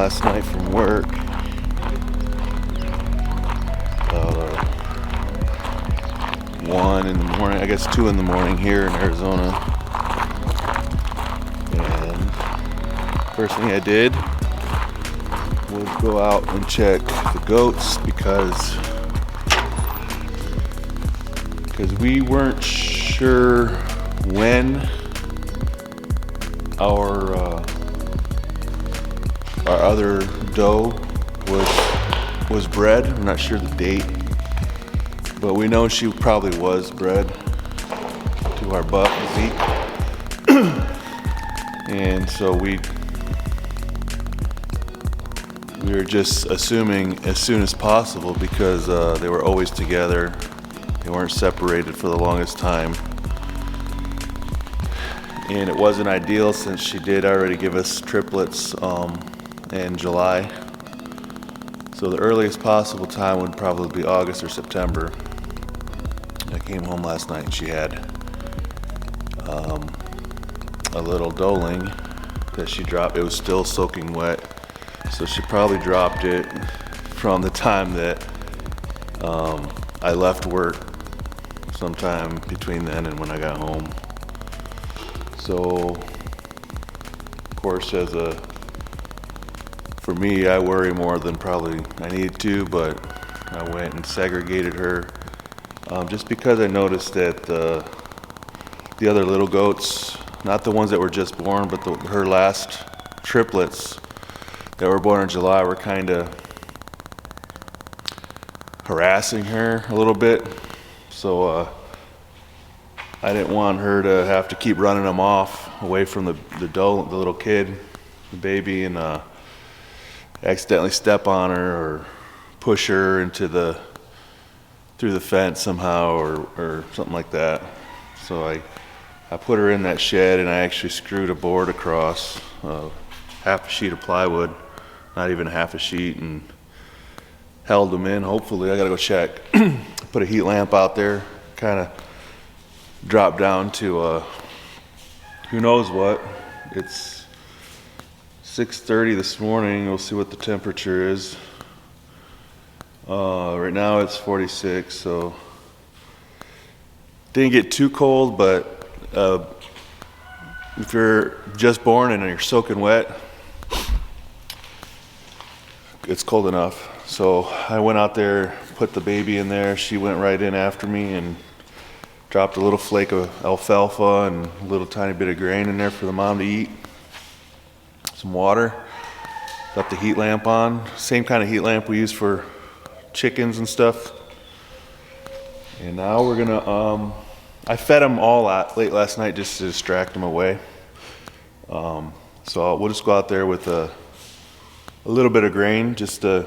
last night from work. About 1 in the morning, I guess 2 in the morning here in Arizona. And first thing I did was go out and check the goats because we weren't sure when our other doe was bred. I'm not sure the date, but we know she probably was bred to our buck Zeke. And so we were just assuming as soon as possible because they were always together. They weren't separated for the longest time. And it wasn't ideal since she did already give us triplets in July. So the earliest possible time would probably be August or September. I came home last night and she had a little doeling that she dropped. It was still soaking wet. So she probably dropped it from the time that I left work, sometime between then and when I got home. So, of course, for me, I worry more than probably I need to, but I went and segregated her just because I noticed that the other little goats, not the ones that were just born, but her last triplets that were born in July were kind of harassing her a little bit. So I didn't want her to have to keep running them off away from the little kid, the baby, and accidentally step on her or push her through the fence somehow or something like that. So I put her in that shed and I actually screwed a board across half a sheet of plywood, not even half a sheet, and held them in. Hopefully, I gotta go check. Put a heat lamp out there, kind of drop down to who knows what. It's 6:30 this morning. We'll see what the temperature is. Right now it's 46, so didn't get too cold, but if you're just born and you're soaking wet, it's cold enough. So I went out there, put the baby in there. She went right in after me and dropped a little flake of alfalfa and a little tiny bit of grain in there for the mom to eat. Some water. Left the heat lamp on. Same kind of heat lamp we use for chickens and stuff. And now we're gonna, I fed them all out late last night just to distract them away. So we'll just go out there with a little bit of grain just to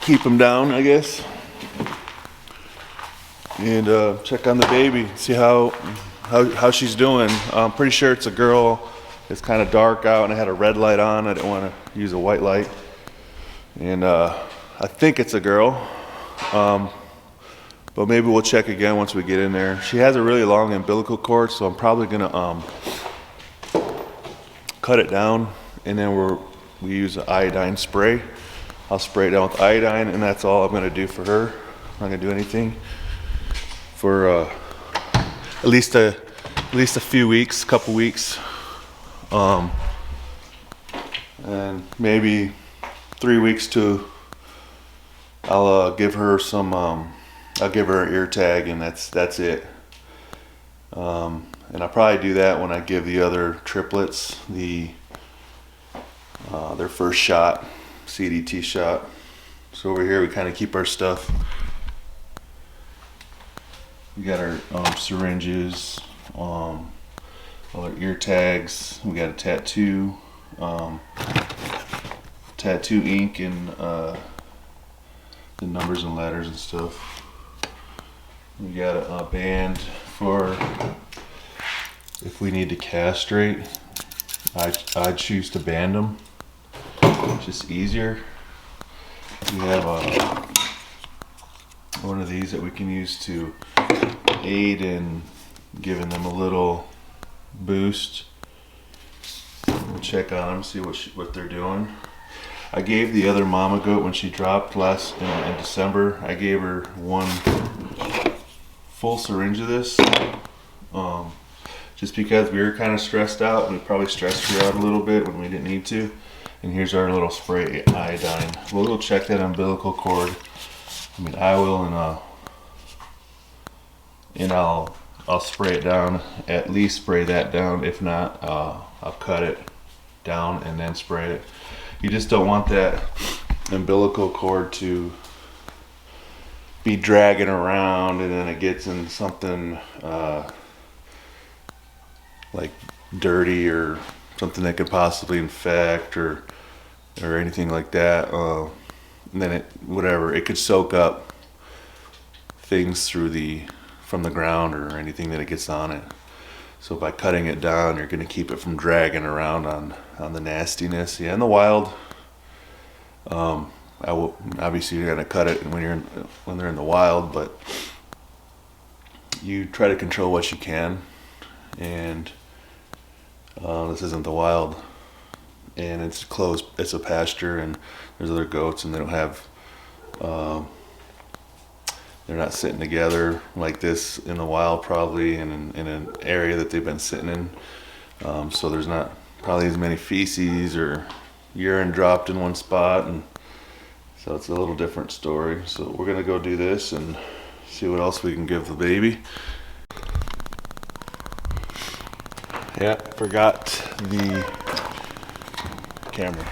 keep them down, I guess. And check on the baby, see how she's doing. I'm pretty sure it's a girl. It's kind of dark out and I had a red light on. I didn't want to use a white light. And I think it's a girl. But maybe we'll check again once we get in there. She has a really long umbilical cord, so I'm probably gonna cut it down, and then we use an iodine spray. I'll spray it down with iodine, and that's all I'm gonna do for her. I'm not gonna do anything for at least a few weeks, couple weeks, and maybe 3 weeks to. I'll give her some. I'll give her an ear tag, and that's it. And I'll probably do that when I give the other triplets their first shot, CDT shot. So over here we kind of keep our stuff. We got our syringes, all our ear tags. We got a tattoo ink, and the numbers and letters and stuff. We got a band for if we need to castrate. I choose to band them. It's just easier. We have one of these that we can use to aid in giving them a little boost, check on them, see what they're doing. I gave the other mama goat when she dropped last in December. I gave her one full syringe of this, just because we were kind of stressed out, and we probably stressed her out a little bit when we didn't need to. And here's our little spray iodine. We'll check that umbilical cord. I mean, I will, and I'll spray it down. At least spray that down. If not, I'll cut it down and then spray it. You just don't want that umbilical cord to be dragging around, and then it gets in something like dirty or something that could possibly infect or anything like that. And then it could soak up things from the ground or anything that it gets on it. So by cutting it down, you're going to keep it from dragging around on the nastiness. Yeah, in the wild, obviously you're going to cut it when they're in the wild, but you try to control what you can. And this isn't the wild, and it's closed. It's a pasture, and there's other goats, and they don't have. They're not sitting together like this in the wild, probably in an area that they've been sitting in. So there's not probably as many feces or urine dropped in one spot, and so it's a little different story. So we're gonna go do this and see what else we can give the baby. Yeah, forgot the camera.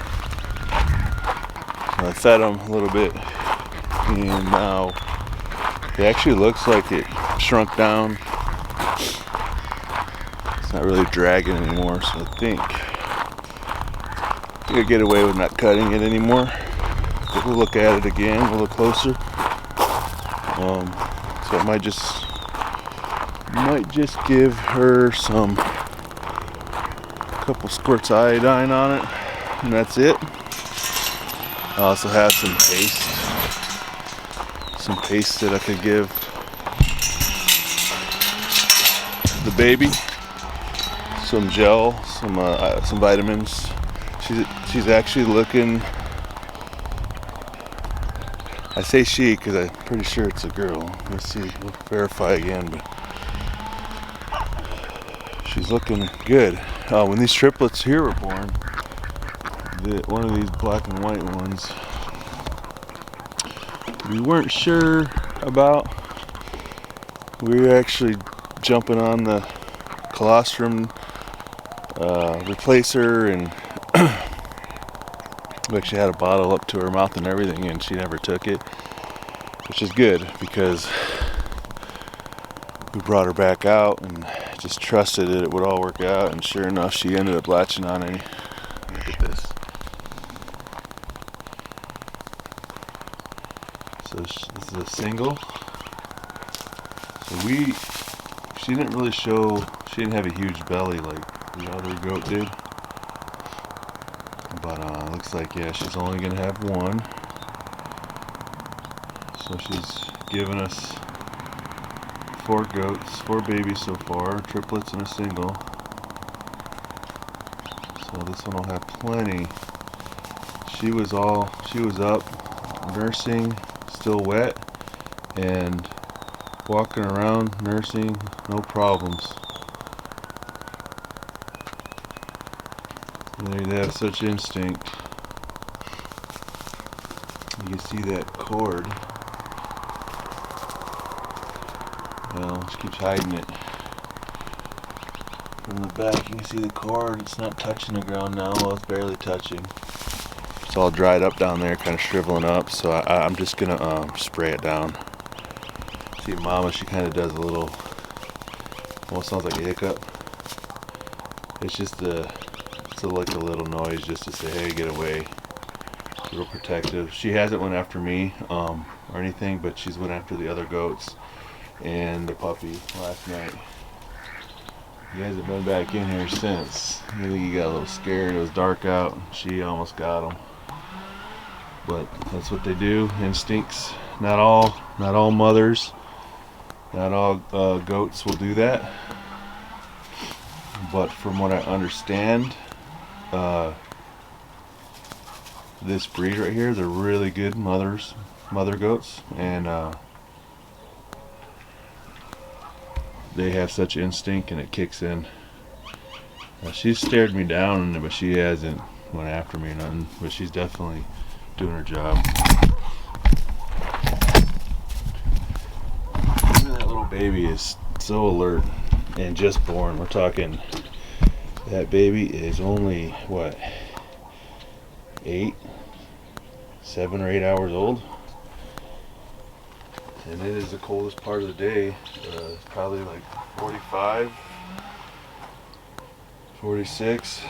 So I fed them a little bit, and now it actually looks like it shrunk down. It's not really dragging anymore, so I think you'll get away with not cutting it anymore. But we'll look at it again, we'll look closer. So I might just give her a couple squirts of iodine on it, and that's it. I also have some paste that I could give the baby, some gel, some vitamins. She's actually looking. I say she because I'm pretty sure it's a girl. Let's see, we'll verify again, but she's looking good. When these triplets here were born, one of these black and white ones, we weren't sure about. We were actually jumping on the colostrum replacer, and we actually had a bottle up to her mouth and everything, and she never took it, which is good because we brought her back out and just trusted that it would all work out, and sure enough, she ended up latching on any. Look at this. So this is a single. So she didn't really show, she didn't have a huge belly like the other goat did. But looks like, yeah, she's only gonna have one. So she's given us 4 goats, 4 babies so far, triplets and a single. So this one will have plenty. She was up nursing, still wet, and walking around nursing, no problems. They have such instinct. You can see that cord. Well, she keeps hiding it. From the back, you can see the cord. It's not touching the ground now. Well, it's barely touching. It's all dried up down there, kind of shriveling up. So I'm just gonna spray it down. See, Mama, she kind of does a little. Almost sounds like a hiccup. It's just like a little noise, just to say, "Hey, get away." Real protective. She hasn't went after me or anything, but she's went after the other goats and the puppy last night. He hasn't been back in here since. I think he got a little scared. It was dark out. She almost got him. But that's what they do. Instincts. Not all mothers, not all goats will do that. But from what I understand, This breed right here, they're really good mother goats, and they have such instinct and it kicks in. She's stared me down, but she hasn't went after me or nothing, but she's definitely doing her job. That little baby is so alert and just born. We're talking, that baby is only what, 7 or 8 hours old, and it is the coldest part of the day. It's probably like 45, 46.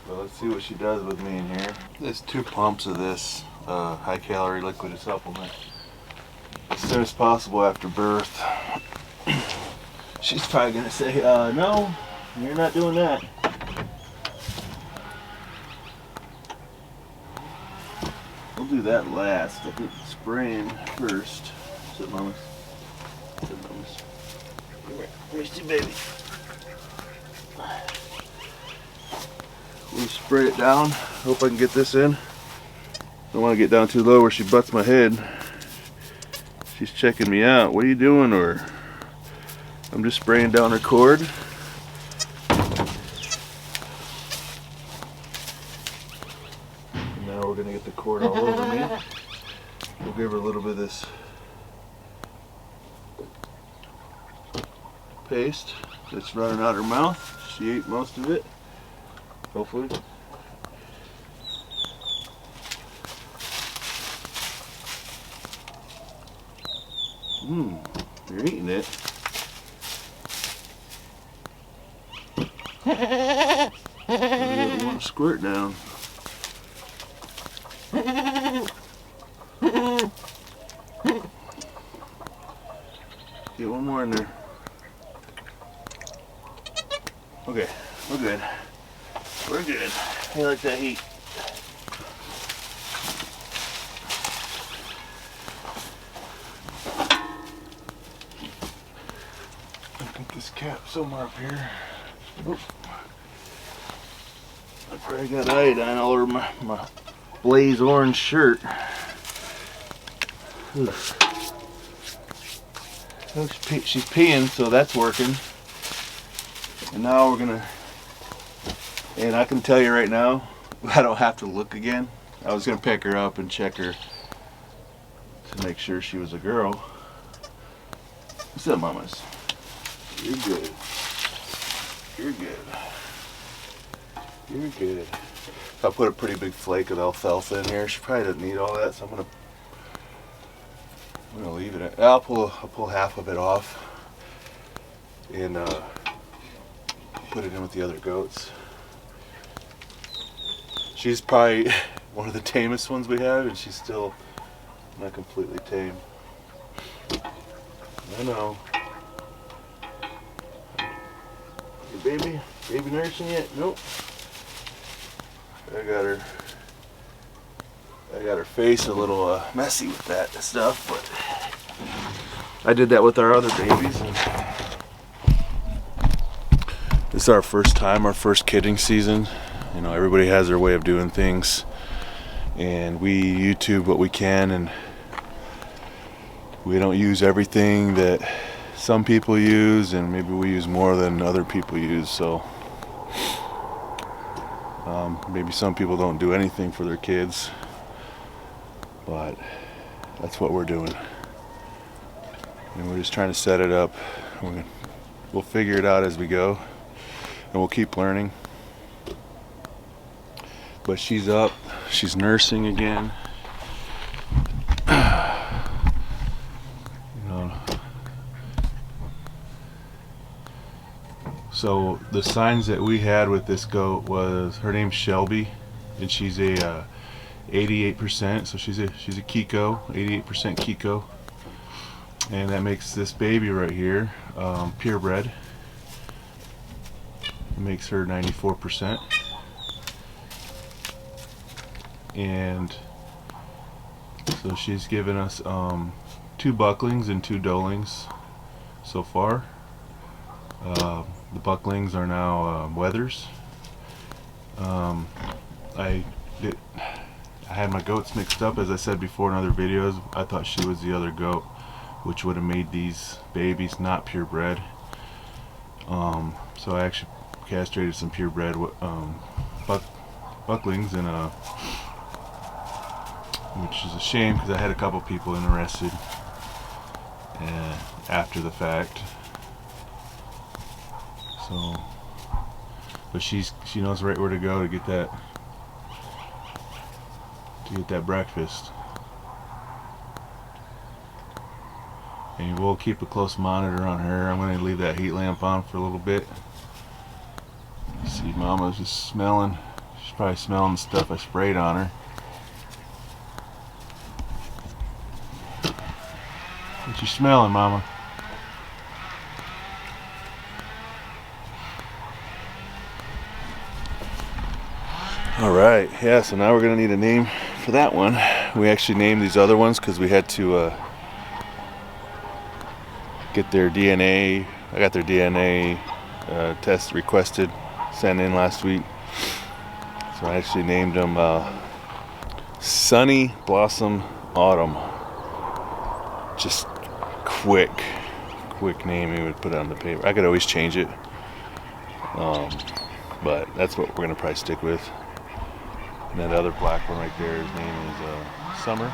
But let's see what she does with me in here. There's 2 pumps of this high calorie liquid supplement as soon as possible after birth. She's probably gonna say, no, you're not doing that. We'll do that last. I think spraying first. Sit, mamas. Sit, mamas. Come here. Let me see, baby. We'll spray it down. Hope I can get this in. Don't want to get down too low where she butts my head. She's checking me out. What are you doing? Or I'm just spraying down her cord. And now we're gonna get the cord all over me. We'll give her a little bit of this paste that's running out her mouth. She ate most of it, hopefully. You're eating it. I want to squirt down. Get one more in there. Okay, we're good. We're good. I like that heat. I think this cap somewhere up here. Oop. I probably got iodine all over my blaze orange shirt. Oh, she's peeing, so that's working. And now we're gonna, and I can tell you right now, I don't have to look again. I was gonna pick her up and check her to make sure she was a girl. What's up, mamas? You're good. You're good. You're good. I put a pretty big flake of alfalfa in here. She probably doesn't need all that, so I'm gonna leave it. I'll pull half of it off and put it in with the other goats. She's probably one of the tamest ones we have, and she's still not completely tame. I know. Hey, baby nursing yet? Nope. I got her face a little messy with that stuff, but I did that with our other babies. And this is our first time, our first kidding season. You know, everybody has their way of doing things, and we YouTube what we can, and we don't use everything that some people use, and maybe we use more than other people use. So maybe some people don't do anything for their kids, but that's what we're doing, and we're just trying to set it up. We'll figure it out as we go, and we'll keep learning. But she's up, she's nursing again. You know. So the signs that we had with this goat was, her name's Shelby, and she's a 88%, so she's a Kiko, 88% Kiko, and that makes this baby right here purebred. It makes her 94%, and so she's given us 2 bucklings and 2 doelings so far. The bucklings are now wethers, I had my goats mixed up, as I said before in other videos. I thought she was the other goat, which would have made these babies not purebred. So I actually castrated some purebred bucklings, and which is a shame because I had a couple people interested after the fact. So, but she knows right where to go to get that breakfast. And we'll keep a close monitor on her. I'm going to leave that heat lamp on for a little bit. See, Mama's just smelling. She's probably smelling the stuff I sprayed on her. What you smelling, Mama? Alright, yeah, so now we're going to need a name for that one. We actually named these other ones because we had to get their DNA. I got their DNA test requested, sent in last week. So I actually named them Sunny Blossom Autumn. Just quick name we would put on the paper. I could always change it, but that's what we're gonna probably stick with. And that other black one right there, his name is Summer.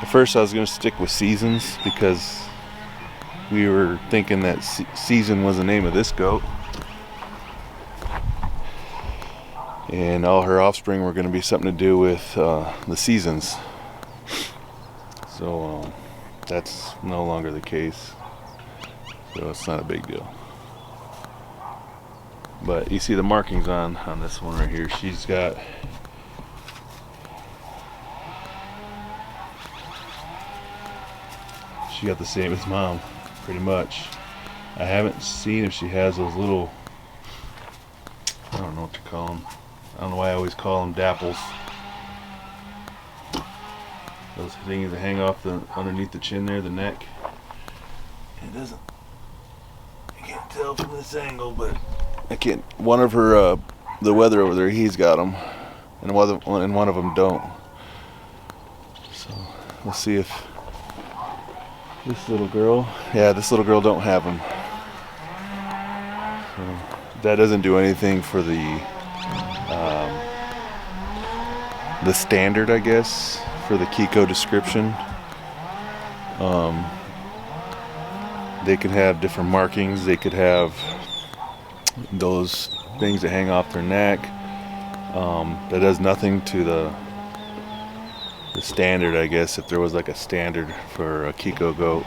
At first I was gonna stick with Seasons because we were thinking that Season was the name of this goat, and all her offspring were going to be something to do with the seasons. So that's no longer the case, so it's not a big deal. But you see the markings on this one right here. She got the same as Mom, pretty much. I haven't seen if she has those little, I don't know what to call them. I don't know why I always call them dapples. Those things that hang off underneath the chin there, the neck. It doesn't, I can't tell from this angle, but I can't. One of her, the weather over there, he's got them, and one of them don't. So let's see if this little girl, yeah, this little girl don't have them. So that doesn't do anything for the standard, I guess, for the Kiko description. They could have different markings. They could have those things that hang off their neck. That does nothing to the standard, I guess, if there was like a standard for a Kiko goat.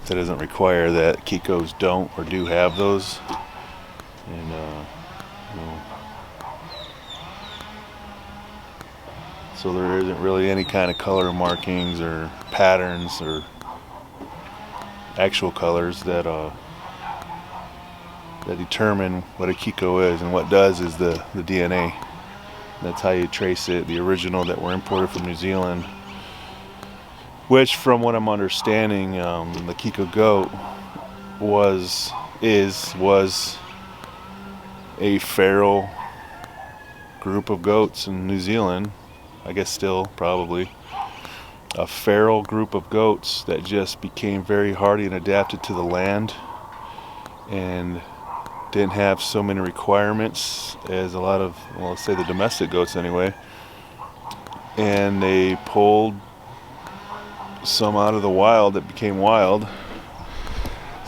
That doesn't require that Kikos don't or do have those. And you know, so there isn't really any kind of color markings or patterns or actual colors that determine what a Kiko is. And what does is the DNA. That's how you trace it. The original that were imported from New Zealand, which, from what I'm understanding, the Kiko goat was a feral group of goats in New Zealand. I guess still probably a feral group of goats that just became very hardy and adapted to the land, and didn't have so many requirements as a lot of, well, let's say the domestic goats anyway. And they pulled some out of the wild that became wild.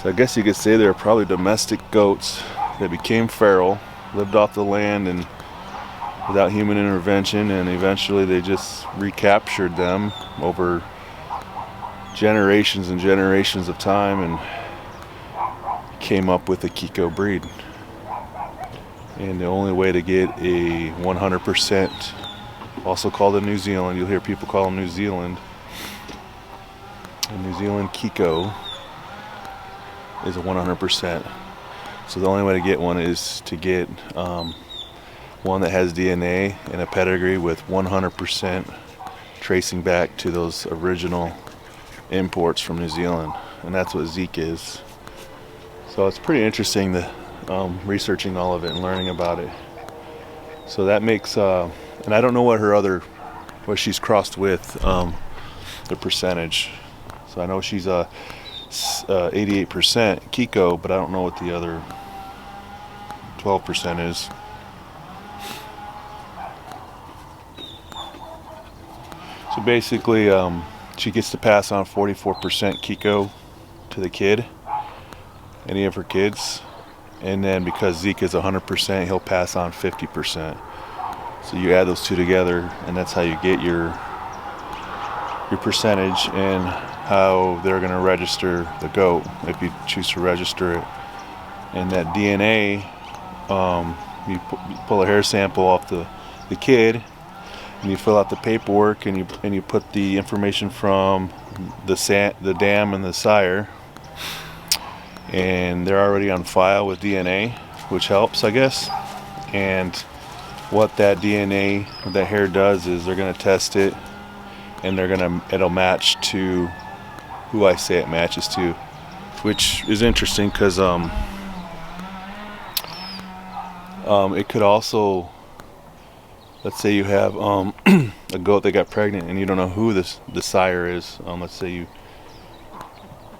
So I guess you could say they're probably domestic goats that became feral, lived off the land and without human intervention, and eventually they just recaptured them over generations and generations of time and came up with a Kiko breed. And the only way to get a 100%, also called a New Zealand, you'll hear people call them New Zealand, a New Zealand Kiko is a 100%. So the only way to get one is to get one that has DNA and a pedigree with 100% tracing back to those original imports from New Zealand. And that's what Zeke is. So it's pretty interesting researching all of it and learning about it. So that makes, and I don't know what she's crossed with, the percentage. So I know she's 88% Kiko, but I don't know what the other 12% is. So basically, she gets to pass on 44% Kiko to the kid, any of her kids, and then because Zeke is 100%, he'll pass on 50%. So you add those two together, and that's how you get your percentage and how they're going to register the goat if you choose to register it. And that DNA, you pull a hair sample off the kid, and you fill out the paperwork, and you put the information from the dam and the sire, and they're already on file with DNA, which helps, I guess. And what that DNA, that hair does is they're going to test it, and it'll match to who I say it matches to, which is interesting because it could also, let's say you have a goat that got pregnant and you don't know who the sire is. Let's say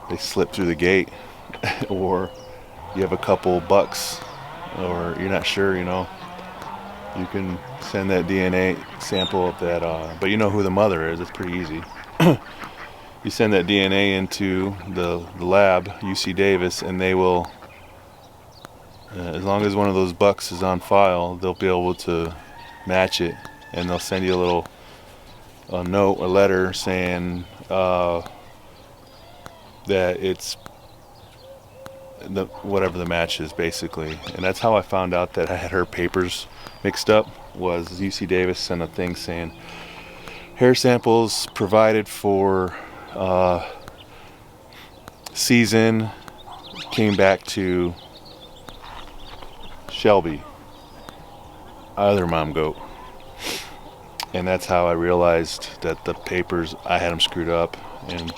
they slip through the gate, or you have a couple bucks, or you're not sure, you can send that DNA sample of that, but you know who the mother is. It's pretty easy. You send that DNA into the lab, UC Davis, and they will, as long as one of those bucks is on file, they'll be able to match it, and they'll send you a note, a letter saying that it's whatever the match is, basically. And that's how I found out that I had her papers mixed up. Was UC Davis sent a thing saying hair samples provided for season came back to Shelby, other mom goat. And that's how I realized that the papers, I had them screwed up, and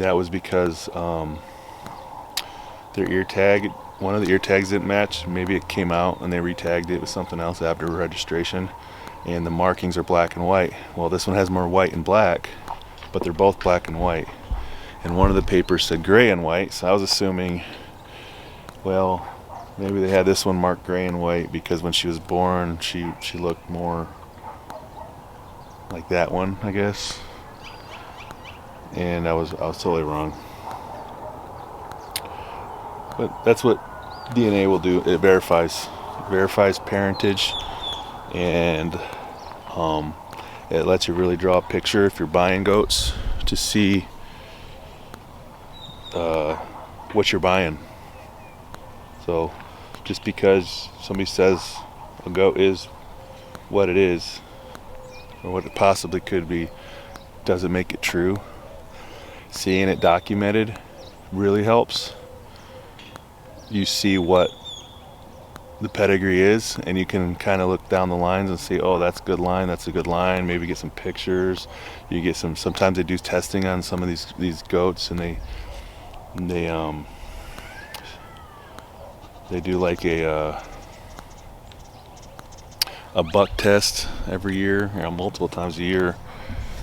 that was because their ear tag, one of the ear tags didn't match. Maybe it came out and they retagged it with something else after registration, and the markings are black and white. Well, this one has more white and black, but they're both black and white. And one of the papers said gray and white, so I was assuming, well, maybe they had this one marked gray and white because when she was born, she looked more like that one, I guess. And I was totally wrong. But that's what DNA will do. It verifies parentage, and it lets you really draw a picture if you're buying goats to see what you're buying. So just because somebody says a goat is what it is, or what it possibly could be, doesn't make it true. Seeing it documented really helps. You see what the pedigree is, and you can kind of look down the lines and see, oh, that's a good line, that's a good line. Maybe get some pictures. You get sometimes they do testing on some of these goats, and they do like a buck test every year, multiple times a year,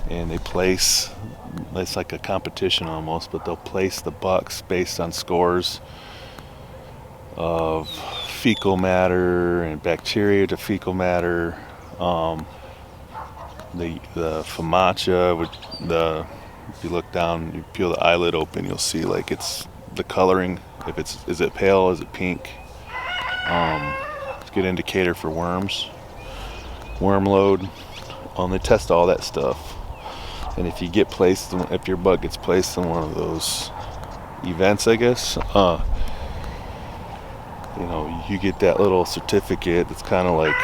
and they place, it's like a competition almost, but they'll place the bucks based on scores of fecal matter and bacteria to fecal matter, the FAMACHA, if you look down, you peel the eyelid open, you'll see like it's the coloring, is it pale, is it pink. It's a good indicator for worms, worm load. They test all that stuff, and if your buck gets placed in one of those events, I guess, you get that little certificate that's kind of like,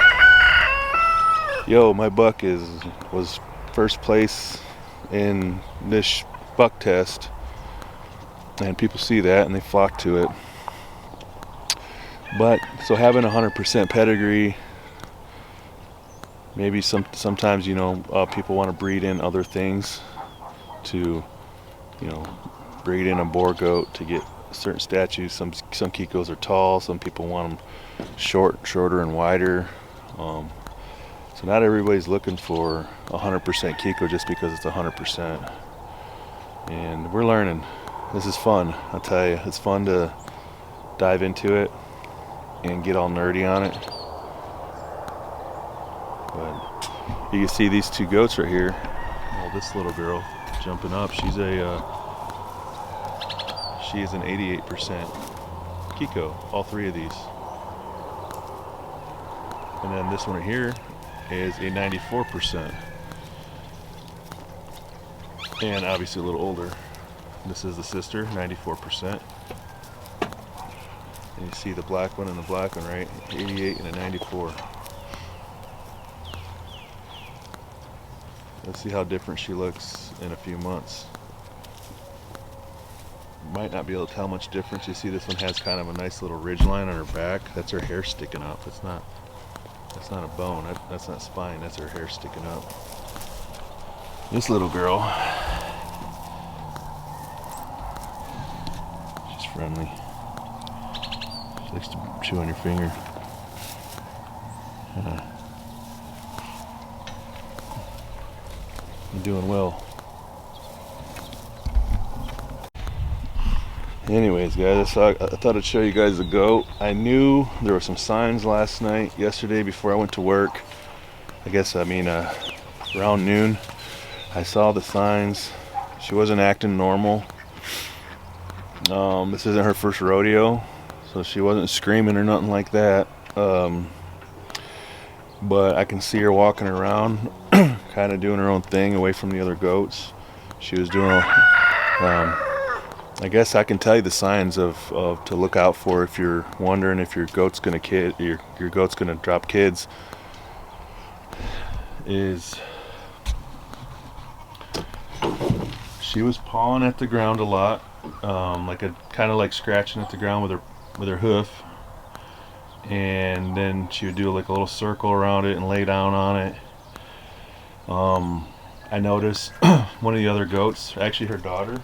yo, my buck was first place in this buck test, and people see that and they flock to it. But so having 100% pedigree, maybe sometimes people want to breed in other things to breed in a boar goat to get certain statues. Some Kikos are tall. Some people want them shorter and wider. So not everybody's looking for 100% Kiko just because it's 100%. And we're learning. This is fun. I'll tell you, it's fun to dive into it and get all nerdy on it. But you can see these two goats right here. Well, this little girl jumping up, she is an 88% Kiko, all three of these. And then this one right here is a 94%. And obviously a little older. This is the sister, 94%. And you see the black one and the black one, right? 88 and a 94. Let's see how different she looks in a few months. Might not be able to tell much difference. You see this one has kind of a nice little ridge line on her back. That's her hair sticking up. That's not a bone. That's not spine. That's her hair sticking up. This little girl, she's friendly. She likes to chew on your finger. You're doing well. Anyways, guys, I thought I'd show you guys the goat. I knew there were some signs yesterday before I went to work. Around noon. I saw the signs. She wasn't acting normal. This isn't her first rodeo, so she wasn't screaming or nothing like that. But I can see her walking around, kind of doing her own thing away from the other goats. She was doing I guess I can tell you the signs of to look out for if you're wondering if your goat's gonna drop kids. Is she was pawing at the ground a lot, kind of like scratching at the ground with her hoof, and then she would do like a little circle around it and lay down on it. I noticed one of the other goats, actually her daughter,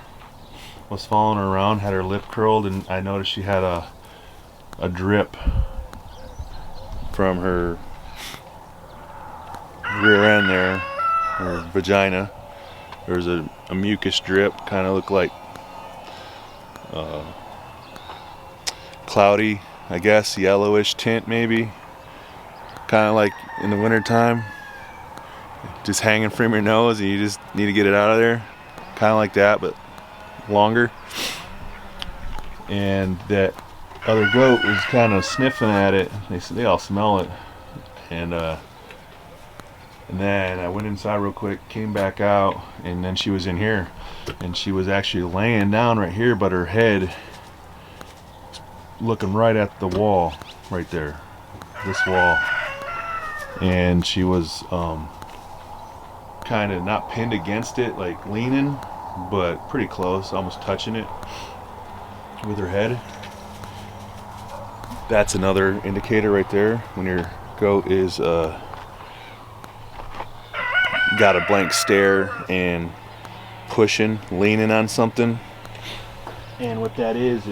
was following her around, had her lip curled, and I noticed she had a drip from her rear end there, her vagina. There was a mucus drip, kind of looked like cloudy, I guess, yellowish tint maybe, kind of like in the winter time, just hanging from your nose and you just need to get it out of there, kind of like that, but longer. And that other goat was kind of sniffing at it. They all smell it. And then I went inside real quick, came back out, and then she was in here, and she was actually laying down right here, but her head looking right at the wall right there, this wall. And she was kind of not pinned against it, like leaning, but pretty close, almost touching it with her head. That's another indicator right there when your goat is got a blank stare and pushing, leaning on something. And what that is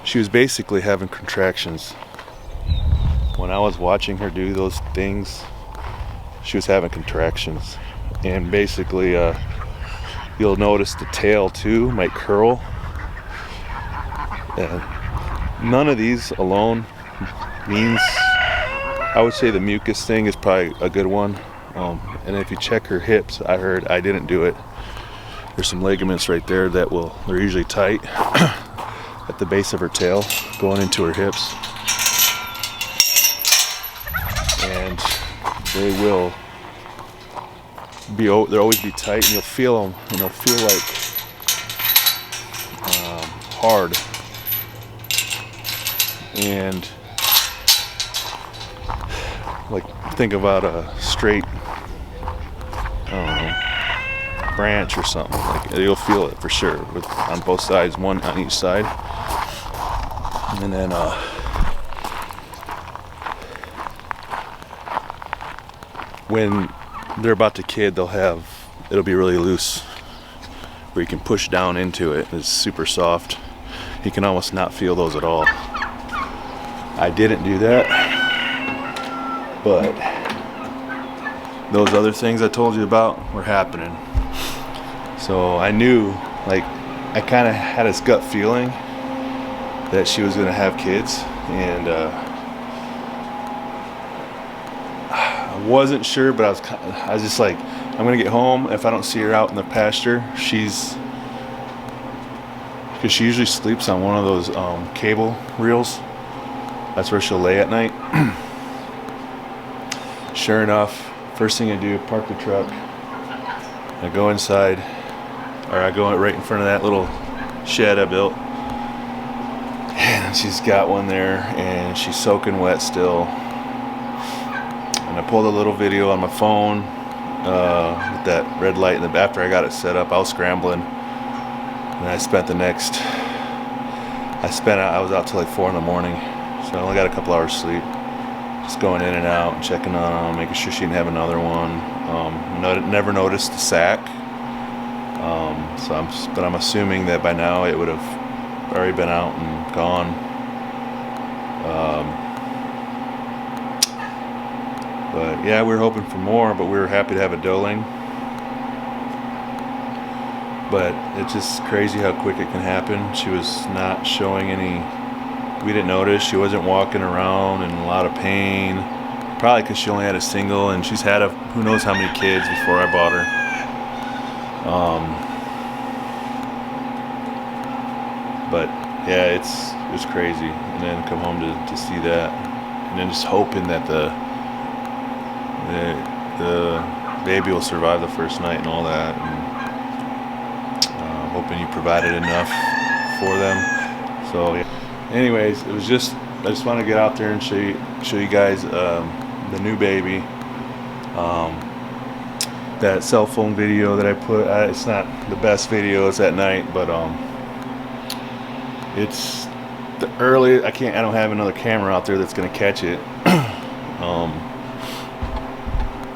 she was basically having contractions. When I was watching her do those things, she was having contractions. And basically you'll notice the tail too might curl. None of these alone means, I would say the mucus thing is probably a good one. And if you check her hips, I didn't do it. There's some ligaments right there they're usually tight at the base of her tail going into her hips. And they'll always be tight, and you'll feel them, and they'll feel like hard. And like, think about a straight, branch or something. Like, you'll feel it for sure on both sides, one on each side. And then when they're about to kid, it'll be really loose where you can push down into it. It's super soft. You can almost not feel those at all. I didn't do that, but those other things I told you about were happening. So I knew, like, I kind of had this gut feeling that she was going to have kids, and I wasn't sure, but I was just like, I'm going to get home. If I don't see her out in the pasture, because she usually sleeps on one of those cable reels. That's where she'll lay at night. Sure enough, first thing I do, park the truck. I go inside, or I go right in front of that little shed I built. And she's got one there, and she's soaking wet still. And I pulled a little video on my phone with that red light. And after I got it set up, I was scrambling. And I spent I was out till like 4 in the morning. So I only got a couple hours sleep. Just going in and out, checking on them, making sure she didn't have another one. Never noticed the sack. But I'm assuming that by now it would have already been out and gone. But yeah, we were hoping for more, but we were happy to have a doeling. But it's just crazy how quick it can happen. She was not showing any, we didn't notice. She wasn't walking around in a lot of pain. Probably because she only had a single, and she's had who knows how many kids before I bought her. But yeah, it's crazy. And then come home to see that, and then just hoping that the baby will survive the first night and all that. And hoping you provided enough for them. So yeah. Anyways, I just want to get out there and show you guys the new baby. That cell phone video that I put, it's not the best video, it's at night, but it's the early. I don't have another camera out there that's gonna catch it.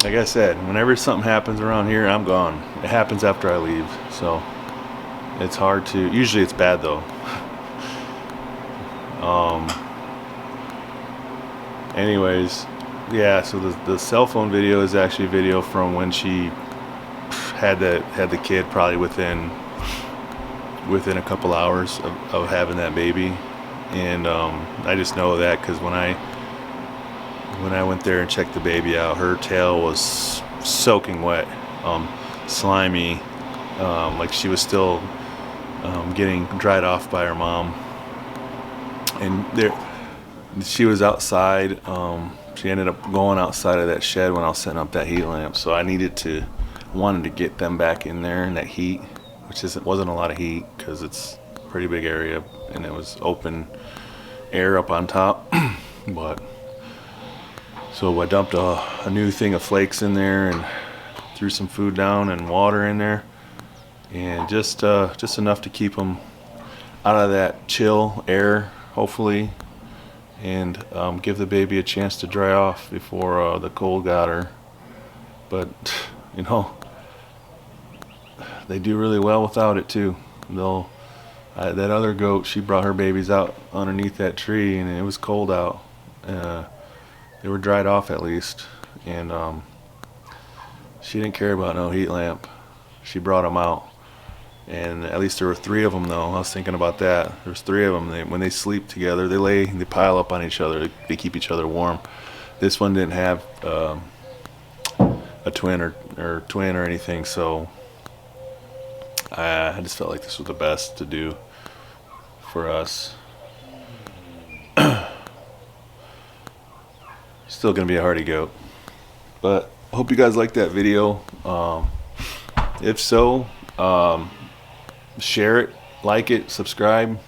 Like I said, whenever something happens around here, I'm gone. It happens after I leave, so it's hard to. Usually, it's bad though. Anyways, yeah. So the cell phone video is actually a video from when she had the kid, probably within a couple hours of having that baby, and I just know that because when I went there and checked the baby out, her tail was soaking wet, slimy, like she was still getting dried off by her mom. And she was outside. She ended up going outside of that shed when I was setting up that heat lamp. So I wanted to get them back in there in that heat, which wasn't a lot of heat because it's a pretty big area and it was open air up on top. But so I dumped a new thing of flakes in there and threw some food down and water in there, and just enough to keep them out of that chill air, hopefully, and give the baby a chance to dry off before the cold got her. But you know, they do really well without it too. That other goat, she brought her babies out underneath that tree, and it was cold out. They were dried off at least, and she didn't care about no heat lamp. She brought them out, and at least there were 3 of them though. I was thinking about that. There's 3 of them. When they sleep together, they pile up on each other. They keep each other warm. This one didn't have a twin or anything, so I just felt like this was the best to do for us. Still gonna be a hardy goat, but I hope you guys liked that video. If so, share it, like it, subscribe,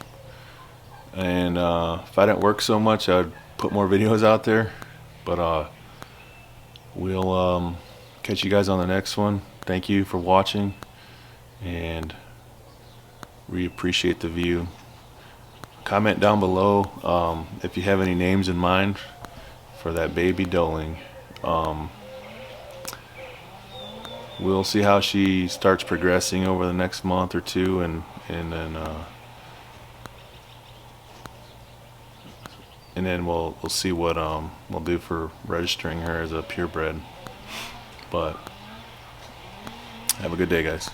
and if I didn't work so much, I would put more videos out there. But we'll catch you guys on the next one. Thank you for watching, and we appreciate the view. Comment down below if you have any names in mind for that baby doeling. we'll see how she starts progressing over the next month or two, and then we'll see what we'll do for registering her as a purebred. But have a good day, guys.